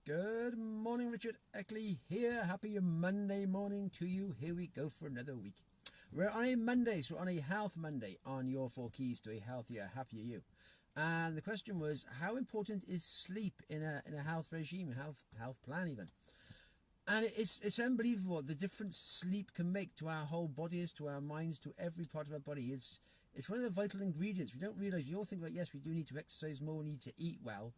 Good morning, Richard Eckley here. Happy Monday morning to you. Here we go for another week. We're on a Monday, so we're on a Health Monday on your 4 keys to a healthier, happier you. And the question was, how important is sleep in a health regime, health plan even? And it's unbelievable the difference sleep can make to our whole bodies, to our minds, to every part of our body. It's one of the vital ingredients. We don't realise. We all think about, yes, we do need to exercise more, we need to eat well.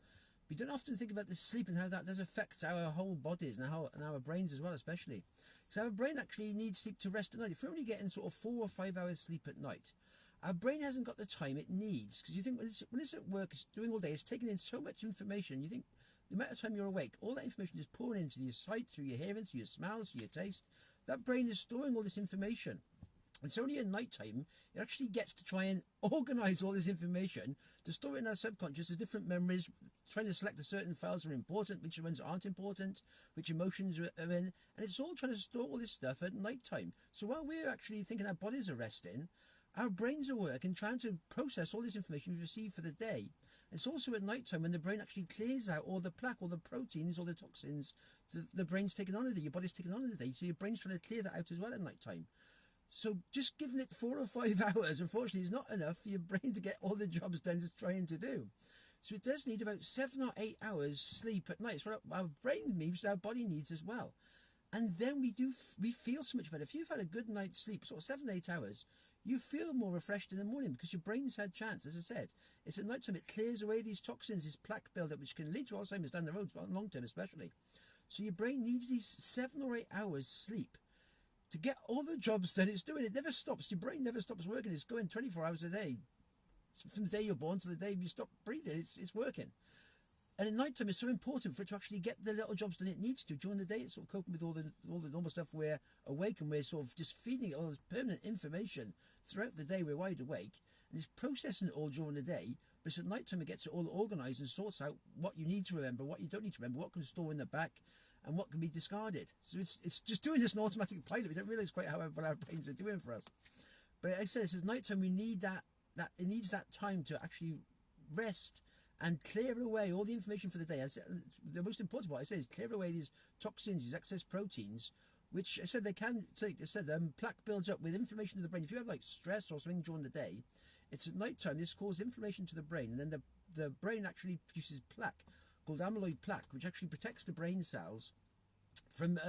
We don't often think about the sleep and how that does affect our whole bodies and our brains as well, especially. So our brain actually needs sleep to rest at night. If we're only getting sort of 4 or 5 hours sleep at night, our brain hasn't got the time it needs. Because you think when it's at work, it's doing all day, it's taking in so much information. You think the amount of time you're awake, all that information is pouring into your sight, through your hearing, through your smells, through your taste. That brain is storing all this information. And so only at night time, it actually gets to try and organise all this information, to store it in our subconscious as different memories, trying to select the certain files that are important, which ones aren't important, which emotions are in, and it's all trying to store all this stuff at night time. So while we're actually thinking our bodies are resting, our brains are working, trying to process all this information we've received for the day. It's also at night time when the brain actually clears out all the plaque, all the proteins, all the toxins the brain's taken on in the day, your body's taken on in the day, so your brain's trying to clear that out as well at night time. So just giving it 4 or 5 hours, unfortunately, is not enough for your brain to get all the jobs done it's trying to do. So it does need about 7 or 8 hours sleep at night. It's what our brain needs, our body needs as well. And then we feel so much better. If you've had a good night's sleep, sort of 7 or 8 hours, you feel more refreshed in the morning because your brain's had chance. As I said, it's at night time, it clears away these toxins, this plaque buildup, which can lead to Alzheimer's down the road, long term especially. So your brain needs these 7 or 8 hours sleep to get all the jobs done it's doing. It never stops. Your brain never stops working. It's going 24 hours a day. From the day you're born to the day you stop breathing, it's working. And at night time, it's so important for it to actually get the little jobs done it needs to. During the day, it's sort of coping with all the normal stuff. We're awake and we're sort of just feeding it all this permanent information throughout the day. We're wide awake and it's processing it all during the day. But it's at night time it gets it all organised and sorts out what you need to remember, what you don't need to remember, what can store in the back, and what can be discarded. So it's just doing this in automatic pilot. We don't realise quite what our brains are doing for us. But like I said, it's at night time we need that it needs that time to actually rest and clear away all the information for the day. The most important part I say is clear away these toxins, these excess proteins, which I said they can take. I said plaque builds up with inflammation to the brain. If you have like stress or something during the day, it's at night time. This causes inflammation to the brain, and then the brain actually produces plaque called amyloid plaque, which actually protects the brain cells from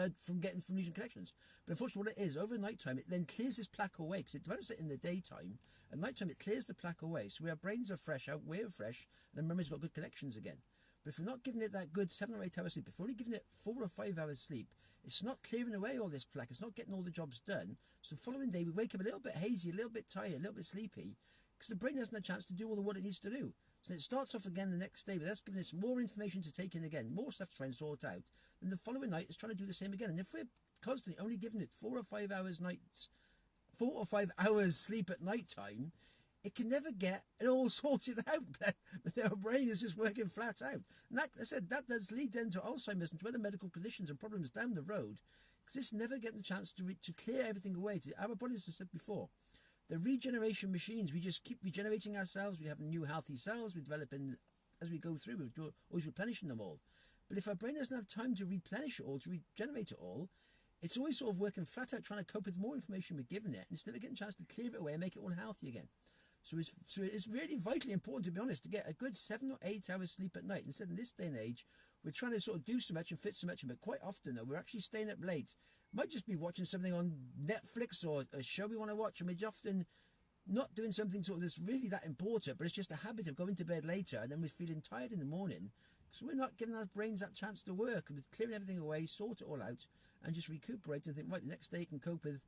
losing connections. But unfortunately, what it is, over night time, it then clears this plaque away because it develops it in the daytime. At night time, it clears the plaque away, so our brains are fresh, we're fresh, and the memory's got good connections again. But if we're not giving it that good 7 or 8 hours sleep, if we're only giving it 4 or 5 hours sleep, it's not clearing away all this plaque, it's not getting all the jobs done. So the following day, we wake up a little bit hazy, a little bit tired, a little bit sleepy, because the brain hasn't had a chance to do all the what it needs to do. So it starts off again the next day, but that's giving us more information to take in again, more stuff to try and sort out. Then the following night it's trying to do the same again. And if we're constantly only giving it 4 or 5 hours sleep at night time, it can never get it all sorted out. But our brain is just working flat out. And that, I said, that does lead then to Alzheimer's and to other medical conditions and problems down the road, because it's never getting the chance to clear everything away. Our bodies, as I said before, the regeneration machines, we just keep regenerating ourselves. We have new healthy cells. We're developing as we go through. We're always replenishing them all. But if our brain doesn't have time to replenish it all, to regenerate it all, it's always sort of working flat out, trying to cope with more information we're giving it. And it's never getting a chance to clear it away and make it all healthy again. So it's really vitally important, to be honest, to get a good 7 or 8 hours sleep at night. Instead, in this day and age, we're trying to sort of do so much and fit so much, but quite often, though, we're actually staying up late. Might just be watching something on Netflix or a show we want to watch, and we're often not doing something sort of that's really that important, but it's just a habit of going to bed later, and then we're feeling tired in the morning because we're not giving our brains that chance to work with clearing everything away, sort it all out, and just recuperate and think, right, the next day you can cope with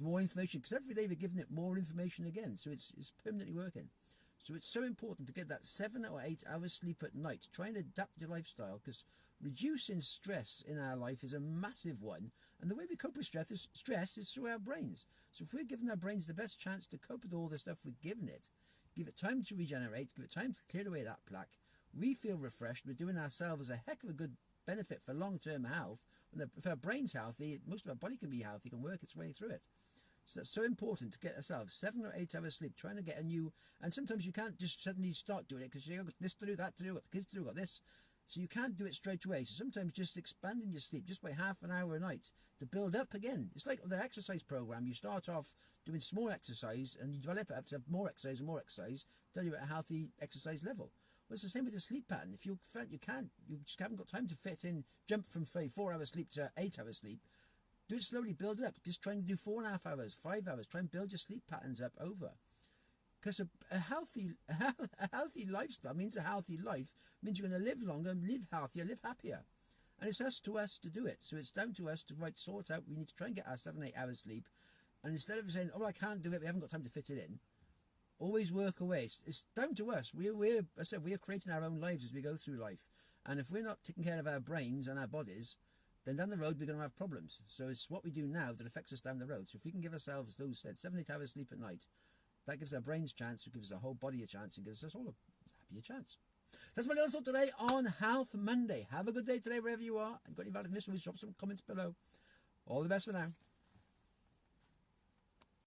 more information, because every day we're giving it more information again, so it's permanently working. So it's so important to get that 7 or 8 hours sleep at night. Try and adapt your lifestyle, because reducing stress in our life is a massive one. And the way we cope with stress is through our brains. So if we're giving our brains the best chance to cope with all the stuff we've given it, give it time to regenerate, give it time to clear away that plaque, we feel refreshed, we're doing ourselves a heck of a good benefit for long-term health. If our brain's healthy, most of our body can be healthy, can work its way through it. So that's so important to get ourselves 7 or 8 hours sleep, trying to get a new, and sometimes you can't just suddenly start doing it because you've got this to do, that to do, got the kids to do, got this. So you can't do it straight away. So sometimes just expanding your sleep just by half an hour a night to build up again. It's like the exercise program. You start off doing small exercise and you develop it up to have more exercise and more exercise until you're at a healthy exercise level. Well, it's the same with the sleep pattern. If you just haven't got time to fit in, jump from say 4 hours sleep to 8 hours sleep. Do it slowly, build it up. Just try and do 4.5 hours, 5 hours. Try and build your sleep patterns up over. Because a healthy lifestyle means a healthy life, means you're going to live longer, live healthier, live happier. And it's us to do it. So it's down to us to sort out, we need to try and get our 7-8 hours sleep. And instead of saying, oh, I can't do it, we haven't got time to fit it in, always work away. It's down to us. We're creating our own lives as we go through life. And if we're not taking care of our brains and our bodies, then down the road we're going to have problems. So it's what we do now that affects us down the road. So if we can give ourselves those 7-8 hours sleep at night, that gives our brains a chance, it gives our whole body a chance, and gives us all a happier chance. That's my little thought today on Health Monday. Have a good day today wherever you are. And got any valid questions, drop some comments below. All the best for now.